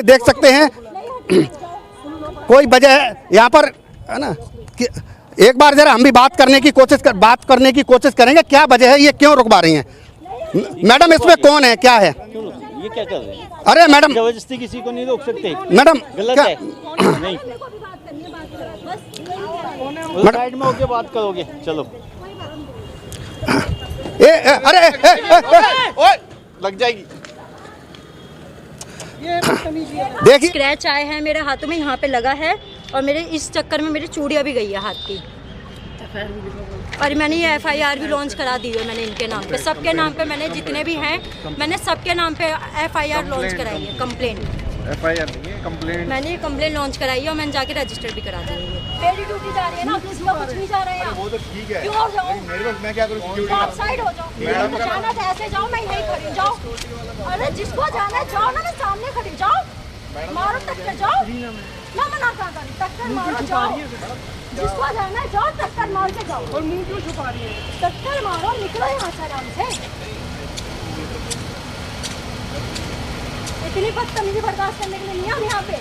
देख सकते हैं कोई वजह यहाँ पर है ना कि एक बार जरा हम भी बात करने की कोशिश करेंगे, क्या वजह है, ये क्यों रुकवा रही हैं? मैडम इसमें कौन है, क्या है, ये क्या कर रहे हैं? अरे मैडम जबरदस्ती किसी को नहीं रोक सकते मैडम, गलत क्या है नहीं, साइड में होके बात करोगे, चलो अरे लग जाएगी। देखिए स्क्रैच आए हैं मेरे हाथों में, यहाँ पे लगा है, और मेरे इस चक्कर में मेरी चूड़ियाँ भी गई है हाथ की, और मैंने ये FIR भी लॉन्च करा दी है मैंने इनके नाम पे, सबके नाम पे, मैंने जितने भी हैं मैंने सबके नाम पे FIR लॉन्च कराई है, कंप्लेंट FIR नहीं है, कंप्लेंट, मैंने कंप्लेंट लॉन्च कराई है और मैंने जाके रजिस्टर भी करा दी है। मेरी ड्यूटी जा रही है ना, पुलिस में कुछ नहीं जा रहे हैं। वो तो ठीक है, क्यों हो जाओ, मेरे पास मैं क्या करूँ, आप साइड हो जाओ, जाना तो ऐसे जाओ, मैं यहीं खड़ी जाओ, अरे जिसको जाना है जाओ ना, मैं सामने खड़ी जाओ, मारो टक्कर जाओ, ना मना कर रही, टक्कर मारो जाओ, जिसको जाना है जाओ, टक्कर मार के जाओ, और मुंह क्यों छुपा रही है, टक्कर मारो, निकलो यहाँ से आराम से, इतनी बदतमीजी बर्दाश्त करने के लिए नहीं हम यहाँ पे।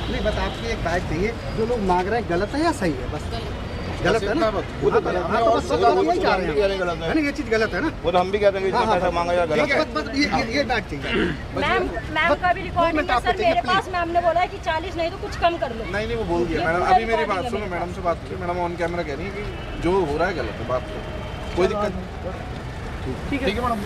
नहीं, बस आपकी एक बात चाहिए, जो लोग मांग रहे हैं गलत है या सही है? बस गलत है ना, वो तो गलत है, तो बस यही चाह रहे हैं, है ना, ये चीज़ गलत है ना, वो तो हम भी कहते हैं कि जितना पैसा मांगा जाए गलत है। बस ये बात चाहिए। मैम का भी रिकॉर्डिंग है सर मेरे पास, मैम ने बोला है कि 40 नहीं तो कुछ कम कर लो। नहीं वो बोल दिया मैडम, अभी मेरी बात सुनो, मैडम से बात की, मैडम ऑन कैमरा कह रही है कि जो हो रहा है गलत है, बात करो, कोई दिक्कत नहीं, ठीक है मैडम।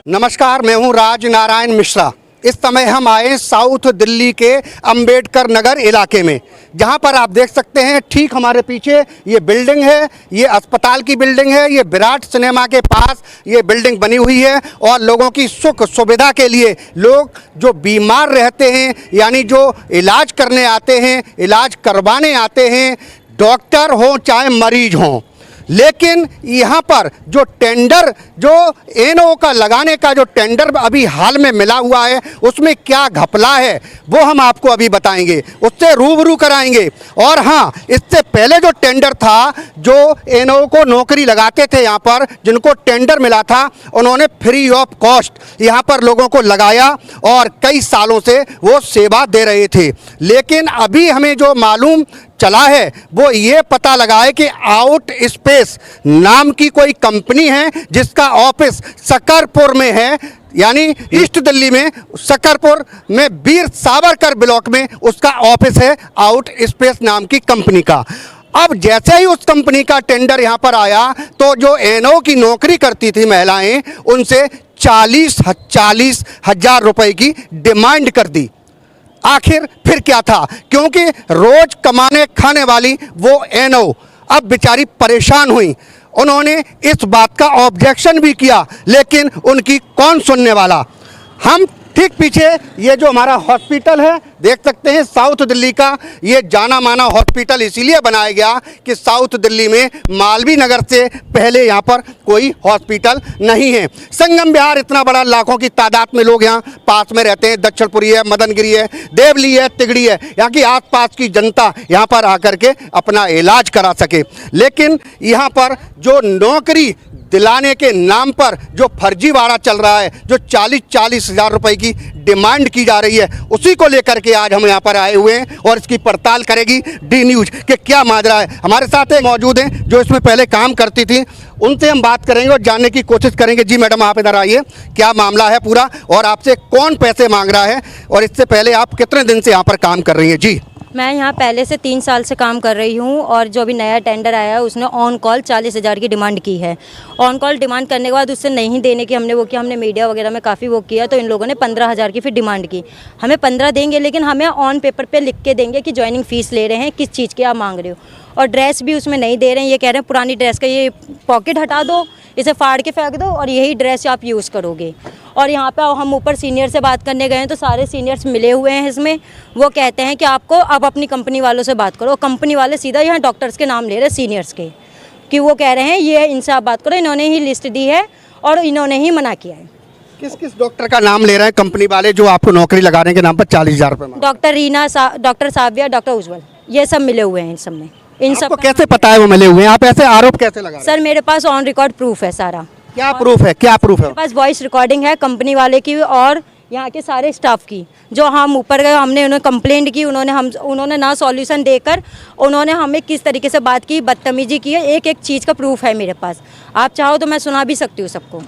नमस्कार, मैं हूं राज नारायण मिश्रा। इस समय हम आए साउथ दिल्ली के अंबेडकर नगर इलाके में, जहां पर आप देख सकते हैं ठीक हमारे पीछे ये बिल्डिंग है, ये अस्पताल की बिल्डिंग है, ये विराट सिनेमा के पास ये बिल्डिंग बनी हुई है, और लोगों की सुख सुविधा के लिए लोग जो बीमार रहते हैं, यानी जो इलाज करने आते हैं, इलाज करवाने आते हैं, डॉक्टर हों चाहे मरीज हों, लेकिन यहाँ पर जो टेंडर, जो NO का लगाने का जो टेंडर अभी हाल में मिला हुआ है, उसमें क्या घपला है वो हम आपको अभी बताएंगे, उससे रूबरू कराएंगे। और हाँ, इससे पहले जो टेंडर था, जो NO को नौकरी लगाते थे यहाँ पर, जिनको टेंडर मिला था, उन्होंने फ्री ऑफ कॉस्ट यहाँ पर लोगों को लगाया और कई सालों से वो सेवा दे रहे थे। लेकिन अभी हमें जो मालूम चला है वो ये पता लगा है कि आउट स्पेस नाम की कोई कंपनी है, जिसका ऑफिस सकरपुर में है, यानी ईस्ट दिल्ली में सकरपुर में वीर सावरकर ब्लॉक में उसका ऑफिस है, आउट स्पेस नाम की कंपनी का। अब जैसे ही उस कंपनी का टेंडर यहाँ पर आया, तो जो NO की नौकरी करती थी महिलाएं, उनसे 40 हजार रुपए की डिमांड कर दी। आखिर फिर क्या था, क्योंकि रोज कमाने खाने वाली वो NO अब बेचारी परेशान हुई। उन्होंने इस बात का ऑब्जेक्शन भी किया, लेकिन उनकी कौन सुनने वाला। हम ठीक पीछे ये जो हमारा हॉस्पिटल है देख सकते हैं, साउथ दिल्ली का ये जाना माना हॉस्पिटल इसीलिए बनाया गया कि साउथ दिल्ली में मालवीय नगर से पहले यहाँ पर कोई हॉस्पिटल नहीं है। संगम विहार इतना बड़ा, लाखों की तादाद में लोग यहाँ पास में रहते हैं, दक्षिणपुरी है, मदनगिरी है, देवली है, तिगड़ी है, यहाँ की आसपास की जनता यहाँ पर आकर के अपना इलाज करा सके। लेकिन यहाँ पर जो नौकरी दिलाने के नाम पर जो फर्जीवाड़ा चल रहा है, जो 40 हजार रुपए की डिमांड की जा रही है, उसी को लेकर के आज हम यहाँ पर आए हुए हैं और इसकी पड़ताल करेगी डी न्यूज़ कि क्या माजरा है। हमारे साथ एक मौजूद हैं जो इसमें पहले काम करती थी, उनसे हम बात करेंगे और जानने की कोशिश करेंगे। जी मैडम, आप इधर आइए, क्या मामला है पूरा, और आपसे कौन पैसे मांग रहा है, और इससे पहले आप कितने दिन से यहाँ पर काम कर रही हैं? जी, मैं यहाँ पहले से 3 साल से काम कर रही हूँ, और जो भी नया टेंडर आया है उसने ऑन कॉल 40 हज़ार की डिमांड की है। ऑन कॉल डिमांड करने के बाद उससे नहीं देने की हमने वो किया, हमने मीडिया वगैरह में काफ़ी वो किया, तो इन लोगों ने 15 हज़ार की फिर डिमांड की। हमें 15 देंगे, लेकिन हमें ऑन पेपर पे लिख के देंगे कि ज्वाइनिंग फ़ीस ले रहे हैं, किस चीज़ की आप मांग रहे हो, और ड्रेस भी उसमें नहीं दे रहे हैं। ये कह रहे हैं पुरानी ड्रेस का ये पॉकेट हटा दो, इसे फाड़ के फेंक दो और यही ड्रेस आप यूज़ करोगे। और यहाँ पे हम ऊपर सीनियर से बात करने गए हैं तो सारे सीनियर्स मिले हुए हैं इसमें। वो कहते हैं कि आपको अब अपनी कंपनी वालों से बात करो। कंपनी वाले सीधा यहाँ डॉक्टर्स के नाम ले रहे हैं सीनियर्स के, कि वो कह रहे हैं ये इनसे आप बात करो, इन्होंने ही लिस्ट दी है और इन्होंने ही मना किया है। किस किस डॉक्टर का नाम ले रहे हैं कंपनी वाले जो आपको नौकरी लगाने के नाम पर 40,000 रुपये मांग? डॉक्टर रीना, डॉक्टर साविया, डॉक्टर उज्जवल, ये सब मिले हुए हैं इन सब में। इन सब आपको कैसे पता है वो मिले हुए हैं? आप ऐसे आरोप कैसे लगा रहे हैं? सर मेरे पास ऑन रिकॉर्ड प्रूफ है सारा। क्या प्रूफ है? क्या प्रूफ है? मेरे पास वॉइस रिकॉर्डिंग है कंपनी वाले की और यहाँ के सारे स्टाफ की। जो हम ऊपर गए, हमने उन्हें कंप्लेंट की, उन्होंने ना सॉल्यूशन देकर उन्होंने हमें किस तरीके से बात की, बदतमीजी की है, एक एक चीज़ का प्रूफ है मेरे पास। आप चाहो तो मैं सुना भी सकती हूँ सबको।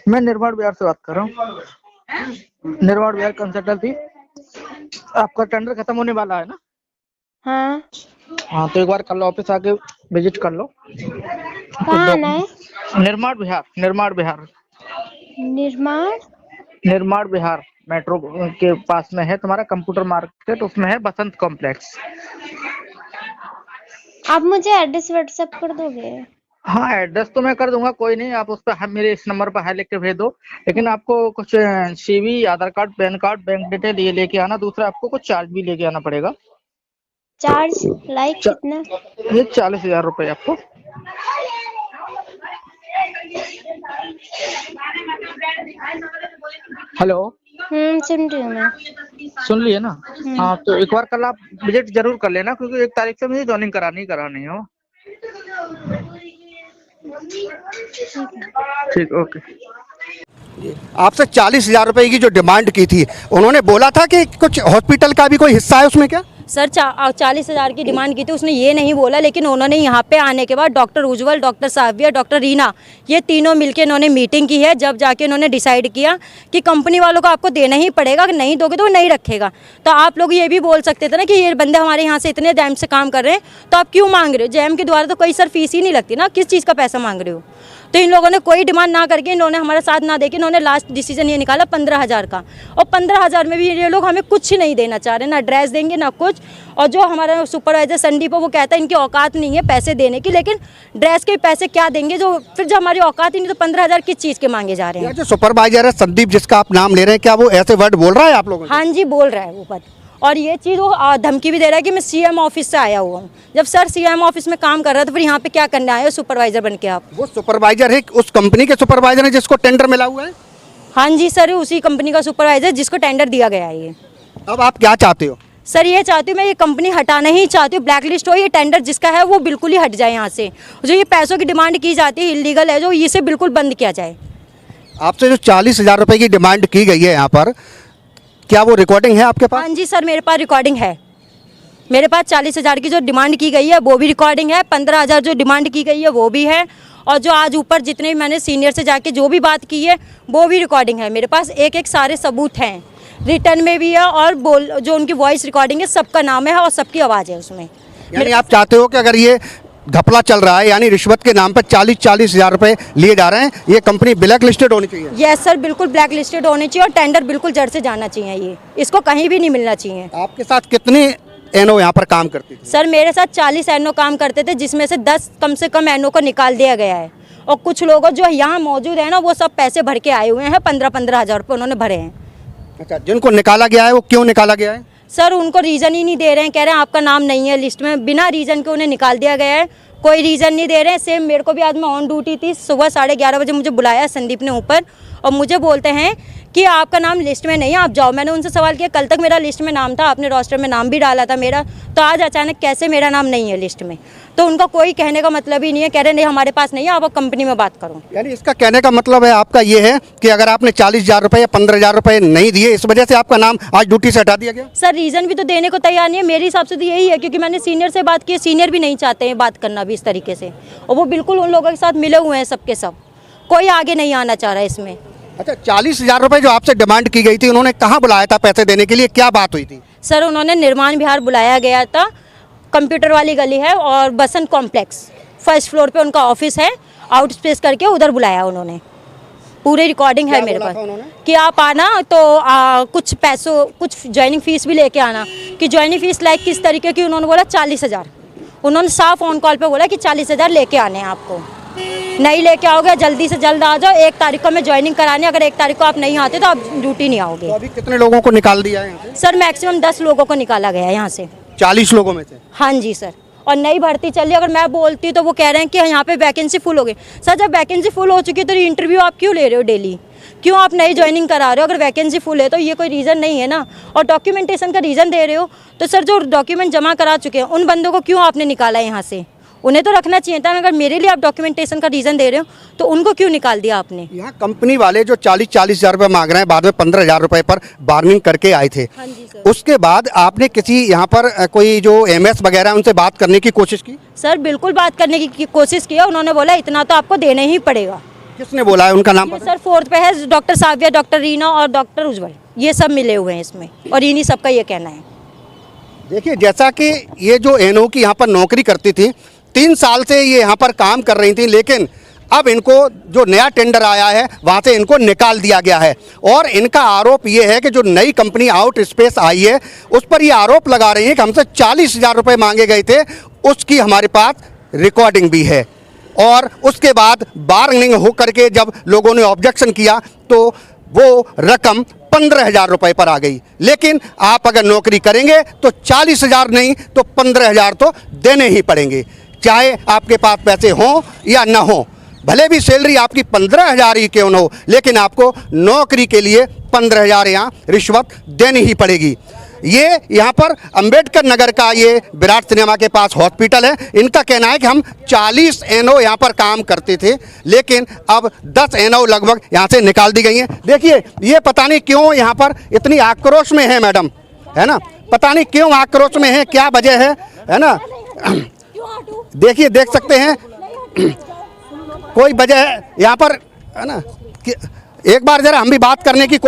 मैं निर्माण बिहार से बात कर रहा हूँ। निर्माण बिहार कंसल्टेंसी। आपका टेंडर खत्म होने वाला है ना? हाँ। हाँ, तो एक बार कल ऑफिस आके विजिट कर लो। कहाँ आना है? निर्माण बिहार, निर्माण बिहार, निर्माण निर्माण बिहार मेट्रो के पास में है तुम्हारा कंप्यूटर मार्केट, उसमें है बसंत कॉम्प्लेक्स। आप मुझे एड्रेस व्हाट्सएप कर दोगे? हाँ, एड्रेस तो मैं कर दूंगा, कोई नहीं। आप उस पर मेरे इस नंबर पर हाई लिख के भेज दो। लेकिन आपको कुछ CV, Aadhaar card, PAN card, bank detail ये लेके आना। दूसरा आपको कुछ चार्ज भी लेके आना पड़ेगा। चार्ज लाइक कितना? ये 40,000 रुपये आपको। हेलो, सुन रही हूँ मैं। सुन लिए ना? हाँ, तो एक बार कल आप विजिट जरूर कर लेना, क्योंकि 1 तारीख से मुझे ज्वाइनिंग करानी हो। ठीक, ओके। आपसे 40,000 रुपए की जो डिमांड की थी, उन्होंने बोला था कि कुछ हॉस्पिटल का भी कोई हिस्सा है उसमें क्या? सर 40,000 की डिमांड की थी, उसने ये नहीं बोला। लेकिन उन्होंने यहाँ पे आने के बाद डॉक्टर उज्जवल, डॉक्टर साविया, डॉक्टर रीना, ये तीनों मिलके इन्होंने मीटिंग की है। जब जाके इन्होंने डिसाइड किया कि कंपनी वालों को आपको देना ही पड़ेगा, नहीं दोगे तो वो नहीं रखेगा। तो आप लोग ये भी बोल सकते थे ना कि ये बंदे हमारे यहाँ से इतने टाइम से काम कर रहे हैं, तो आप क्यों मांग रहे हो? जैम के द्वारा तो कोई सर फीस ही नहीं लगती ना, किस चीज़ का पैसा मांग रहे हो? तो इन लोगों ने कोई डिमांड ना करके, इन्होंने हमारा साथ ना देके, इन्होंने लास्ट डिसीजन ये निकाला 15,000 का। और 15,000 में भी ये लोग हमें कुछ ही नहीं देना चाह रहे, ना ड्रेस देंगे ना कुछ। और जो हमारा सुपरवाइजर संदीप है, वो कहता है इनकी औकात नहीं है पैसे देने की, लेकिन ड्रेस के पैसे क्या देंगे जो फिर जो हमारी औकात ही नहीं, तो 15,000 किस चीज़ के मांगे जा रहे हैं? जो सुपरवाइजर है संदीप, जिसका आप नाम ले रहे हैं, क्या वो ऐसे वर्ड बोल रहा है आप लोगों को? हाँ जी, बोल रहा है वो पद। और ये चीज़ वो धमकी भी दे रहा है कि मैं CM ऑफिस से आया हुआ हूँ। जब सर CM ऑफिस में काम कर रहा था, फिर यहाँ पे क्या करने आए हो सुपरवाइजर बन के आप? वो सुपरवाइजर है, उस कंपनी के सुपरवाइजर है जिसको टेंडर मिला हुआ है? हाँ जी सर, उसी कंपनी का सुपरवाइजर जिसको टेंडर दिया गया है ये। अब आप क्या चाहते हो? सर ये चाहती हूँ मैं, ये कंपनी हटाना ही चाहती हूँ, ब्लैक लिस्ट हो, ये टेंडर जिसका है वो बिल्कुल ही हट जाए यहाँ से। जो ये पैसों की डिमांड की जाती है, इलीगल है, जो इसे बिल्कुल बंद किया जाए। आपसे जो 40,000 रुपए की डिमांड की गई है यहाँ पर, क्या वो रिकॉर्डिंग है आपके पास? हाँ जी सर, मेरे पास रिकॉर्डिंग है। मेरे पास 40,000 की जो डिमांड की गई है वो भी रिकॉर्डिंग है, 15,000 जो डिमांड की गई है वो भी है, और जो आज ऊपर जितने भी मैंने सीनियर से जाके जो भी बात की है वो भी रिकॉर्डिंग है। मेरे पास एक एक सारे सबूत हैं, रिटर्न में भी है, और जो उनकी वॉइस रिकॉर्डिंग है सबका नाम है और सबकी आवाज़ है उसमें। यानी आप चाहते हो कि अगर ये घपला चल रहा है, यानी रिश्वत के नाम पर 40,000 रुपए लिए जा रहे हैं, ये कंपनी ब्लैक लिस्टेड होनी चाहिए? यस सर, बिल्कुल ब्लैक लिस्टेड होनी चाहिए और टेंडर बिल्कुल जड़ से जाना चाहिए, ये इसको कहीं भी नहीं मिलना चाहिए। आपके साथ कितने NO यहाँ पर काम करती थी? सर मेरे साथ 40 NO काम करते थे, जिसमें से 10 कम से कम NO को निकाल दिया गया है, और कुछ लोग जो यहाँ मौजूद है ना, वो सब पैसे भर के आए हुए हैं, 15,000 रुपये उन्होंने भरे हैं। अच्छा, जिनको निकाला गया है वो क्यों निकाला गया है? सर उनको रीज़न ही नहीं दे रहे हैं, कह रहे हैं आपका नाम नहीं है लिस्ट में, बिना रीज़न के उन्हें निकाल दिया गया है, कोई रीज़न नहीं दे रहे हैं। सेम मेरे को भी आज मैं ऑन ड्यूटी थी, सुबह 11:30 बजे मुझे बुलाया संदीप ने ऊपर, और मुझे बोलते हैं कि आपका नाम लिस्ट में नहीं है, आप जाओ। मैंने उनसे सवाल किया, कल तक मेरा लिस्ट में नाम था, आपने रोस्टर में नाम भी डाला था मेरा, तो आज अचानक कैसे मेरा नाम नहीं है लिस्ट में? तो उनका कोई कहने का मतलब ही नहीं है, कह रहे नहीं हमारे पास नहीं है, आप कंपनी में बात करो। यानी इसका कहने का मतलब है आपका ये है कि अगर आपने 40,000 रुपये या 15,000 रुपये नहीं दिए, इस वजह से आपका नाम आज ड्यूटी से हटा दिया गया? सर रीज़न भी तो देने को तैयार नहीं है, मेरे हिसाब से तो यही है, क्योंकि मैंने सीनियर से बात की, सीनियर भी नहीं चाहते हैं बात करना भी इस तरीके से, और वो बिल्कुल उन लोगों के साथ मिले हुए हैं सबके सब, कोई आगे नहीं आना चाह रहा है इसमें। अच्छा, 40,000 रुपये जो आपसे डिमांड की गई थी, उन्होंने कहाँ बुलाया था पैसे देने के लिए, क्या बात हुई थी? सर उन्होंने निर्माण बिहार बुलाया गया था, कंप्यूटर वाली गली है और बसंत कॉम्प्लेक्स फर्स्ट फ्लोर पे उनका ऑफिस है, आउट स्पेस करके उधर बुलाया उन्होंने। पूरी रिकॉर्डिंग है मेरे पास कि आप आना तो कुछ पैसों, कुछ ज्वाइनिंग फीस भी लेके आना, कि ज्वाइनिंग फीस लाइक किस तरीके की, उन्होंने बोला 40,000, उन्होंने साफ ऑन कॉल पे बोला कि 40,000 लेके आने हैं आपको। नहीं लेके आओगे जल्दी से जल्द आ जाओ, 1 तारीख को मैं ज्वाइनिंग करानी, अगर 1 तारीख को आप नहीं आते तो आप ड्यूटी नहीं आओगे। तो अभी कितने लोगों को निकाल दिया है यहाँ से? सर मैक्सिमम 10 लोगों को निकाला गया है यहाँ से। 40 लोगों में से? हाँ जी सर, और नई भर्ती चली, अगर मैं बोलती तो वो कह रहे हैं कि यहाँ पे वैकेंसी फुल हो गई। सर जब वैकेंसी फुल हो चुकी है तो इंटरव्यू आप क्यों ले रहे हो डेली, क्यों आप नई ज्वाइनिंग करा रहे हो? अगर वैकेंसी फुल है तो ये कोई रीज़न नहीं है ना। और डॉक्यूमेंटेशन का रीज़न दे रहे हो, तो सर जो डॉक्यूमेंट जमा करा चुके हैं उन बंदों को क्यों आपने निकाला है यहाँ से? उन्हें तो रखना चाहिए था। अगर मेरे लिए आप डॉक्यूमेंटेशन का रीज़न दे रहे हो तो उनको क्यों निकाल दिया आपने? यहाँ कंपनी वाले जो 40-40 हज़ार रुपये मांग रहे हैं, बाद में 15,000 रुपये पर बार्गेनिंग करके आए थे। हाँ जी सर। उसके बाद आपने किसी यहाँ पर कोई जो MS वगैरह उनसे बात करने की कोशिश की? सर बिल्कुल बात करने की कोशिश की है, उन्होंने बोला इतना तो आपको देना ही पड़ेगा। किसने बोला है, उनका नाम ये पता है? सर 4th पे है, डॉक्टर साविया, डॉक्टर रीना और डॉक्टर उज्जवल, ये सब मिले हुए हैं इसमें, और इन्हीं सबका ये कहना है। देखिए, जैसा कि ये जो NO की यहाँ पर नौकरी करती थी, 3 साल से ये यहाँ पर काम कर रही थी, लेकिन अब इनको जो नया टेंडर आया है वहाँ से इनको निकाल दिया गया है। और इनका आरोप ये है कि जो नई कंपनी आउट स्पेस आई है उस पर ये आरोप लगा रही है कि हमसे 40,000 रुपये मांगे गए थे, उसकी हमारे पास रिकॉर्डिंग भी है। और उसके बाद बार्गेनिंग हो करके जब लोगों ने ऑब्जेक्शन किया तो वो रकम 15,000 रुपये पर आ गई। लेकिन आप अगर नौकरी करेंगे तो 40,000 नहीं तो 15,000 तो देने ही पड़ेंगे, चाहे आपके पास पैसे हों या ना हो। भले भी सैलरी आपकी 15,000 ही क्यों न हो, लेकिन आपको नौकरी के लिए 15,000 यहाँ रिश्वत देनी ही पड़ेगी। ये यहाँ पर अंबेडकर नगर का ये विराट सिनेमा के पास हॉस्पिटल है। इनका कहना है कि हम 40 NO यहाँ पर काम करते थे, लेकिन अब 10 NO लगभग यहाँ से निकाल दी गई हैं। देखिए, ये पता नहीं क्यों यहाँ पर इतनी आक्रोश में है मैडम, है ना, पता नहीं क्यों आक्रोश में है, क्या वजह है ना। देखिए, देख सकते हैं कोई वजह है यहाँ पर, है ना। एक बार जरा हम भी बात करने की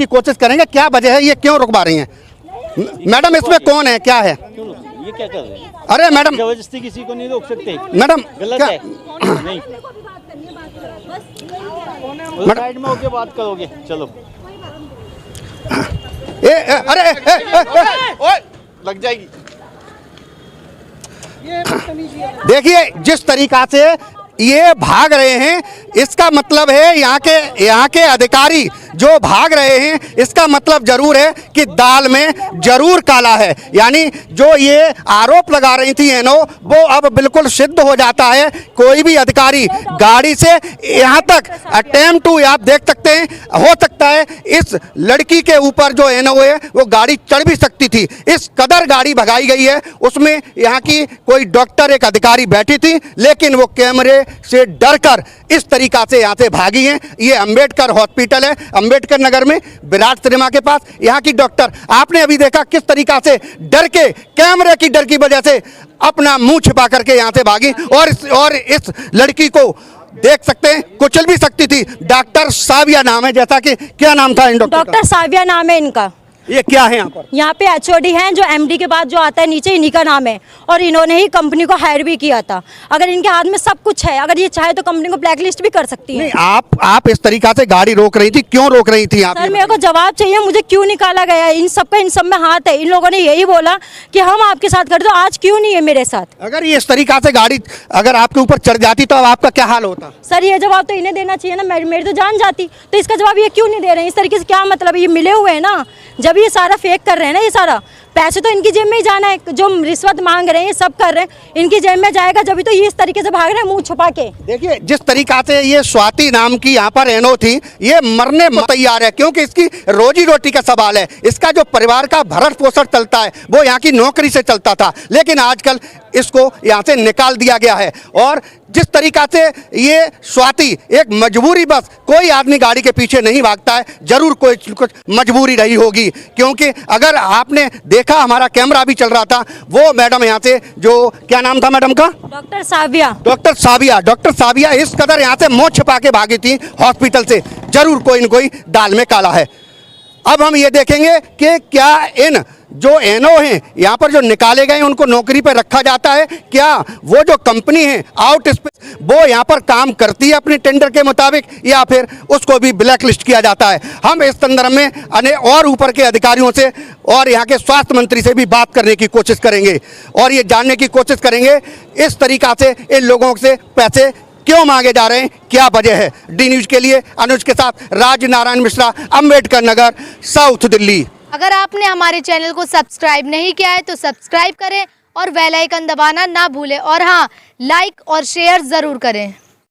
कोशिश करेंगे, क्या वजह है, ये क्यों रुकवा रही हैं मैडम? इसमें कौन है, क्या है? ये क्या कर रहे हैं? अरे मैडम, जबरदस्ती किसी को नहीं रोक सकते मैडम गलत क्या? है। नहीं, साइड में होके बात करोगे, चलो। ओए लग जाएगी। देखिए, जिस तरीका से ये भाग रहे हैं, इसका मतलब है यहाँ के अधिकारी जो भाग रहे हैं, इसका मतलब जरूर है कि दाल में जरूर काला है। यानी जो ये आरोप लगा रही थी NO, वो अब बिल्कुल सिद्ध हो जाता है। कोई भी अधिकारी गाड़ी से यहाँ तक अटेम्प्ट टू, आप देख सकते हैं, हो सकता है इस लड़की के ऊपर जो NO है वो गाड़ी चढ़ भी सकती थी, इस कदर गाड़ी भगाई गई है। उसमें यहाँ की कोई डॉक्टर, एक अधिकारी बैठी थी, लेकिन वो कैमरे से डरकर इस तरीका से यहाँ से भागी हैं। ये अंबेडकर हॉस्पिटल है, अंबेडकर नगर में, विराट सिनेमा के पास। यहाँ की डॉक्टर आपने अभी देखा किस तरीका से डर के, कैमरे की डर की वजह से अपना मुंह छिपा करके यहाँ से भागी, और इस लड़की को देख सकते हैं कुचल भी सकती थी। डॉक्टर साविया नाम है, जैसा कि क्या नाम था इन डॉक्टर साविया नाम है इनका। ये क्या है यहाँ पर? यहाँ पे HOD हैं, जो MD के बाद जो आता है नीचे, इन्हीं का नाम है, और इन्होंने ही कंपनी को हायर भी किया था। अगर इनके हाथ में सब कुछ है, अगर ये चाहे तो कंपनी को ब्लैकलिस्ट भी कर सकती है। नहीं, आप इस तरीका से गाड़ी रोक रही थी, क्यों रोक रही थी आप? सर मेरे को जवाब चाहिए, मुझे क्यों निकाला गया है? इन सब में हाथ है। इन लोगों ने यही बोला कि हम आपके साथ कर दो, आज क्यों नहीं है मेरे साथ? अगर ये इस तरीका से गाड़ी अगर आपके ऊपर चढ़ जाती तो अब आपका क्या हाल होता? सर ये जवाब तो इन्हें देना चाहिए ना, मेरी तो जान जाती। तो इसका जवाब ये क्यों नहीं दे रहे हैं? इस तरीके से क्या मतलब? ये मिले हुए हैं ना, जब ये सारा फेक कर रहे हैं ना, ये सारा पैसे तो इनकी जेब में ही जाना है। जो रिश्वत मांग रहे हैं, ये सब कर रहे हैं, इनकी जेब में जाएगा, जब तो ये इस तरीके से भाग रहे हैं मुंह छुपा के। देखिए, जिस तरीका से ये स्वाति नाम की यहाँ पर NO थी, ये मरने तैयार है, क्योंकि इसकी रोजी रोटी का सवाल है। इसका जो परिवार का भरण पोषण चलता है वो यहाँ की नौकरी से चलता था, लेकिन आजकल इसको यहाँ से निकाल दिया गया है। और जिस तरीका से ये स्वाति, एक मजबूरी, बस कोई आदमी गाड़ी के पीछे नहीं भागता है, जरूर कोई कुछ मजबूरी रही होगी। क्योंकि अगर आपने देखा, हमारा कैमरा भी चल रहा था, वो मैडम यहाँ से, जो क्या नाम था मैडम का? डॉक्टर साविया। डॉक्टर साविया इस कदर यहाँ से मुंह छिपा के भागी थी हॉस्पिटल से, जरूर कोई न कोई दाल में काला है। अब हम ये देखेंगे कि क्या इन जो NO हैं यहाँ पर जो निकाले गए उनको नौकरी पर रखा जाता है, क्या वो जो कंपनी है आउट स्पेस वो यहाँ पर काम करती है अपने टेंडर के मुताबिक, या फिर उसको भी ब्लैक लिस्ट किया जाता है। हम इस संदर्भ में और ऊपर के अधिकारियों से और यहाँ के स्वास्थ्य मंत्री से भी बात करने की कोशिश करेंगे और ये जानने की कोशिश करेंगे इस तरीका से इन लोगों से पैसे क्यों मांगे जा रहे हैं, क्या वजह है। डी न्यूज के लिए अनुज के साथ राज नारायण मिश्रा, अंबेडकर नगर, साउथ दिल्ली। अगर आपने हमारे चैनल को सब्सक्राइब नहीं किया है तो सब्सक्राइब करें और बेल आइकन दबाना ना भूलें और हाँ, लाइक और शेयर ज़रूर करें।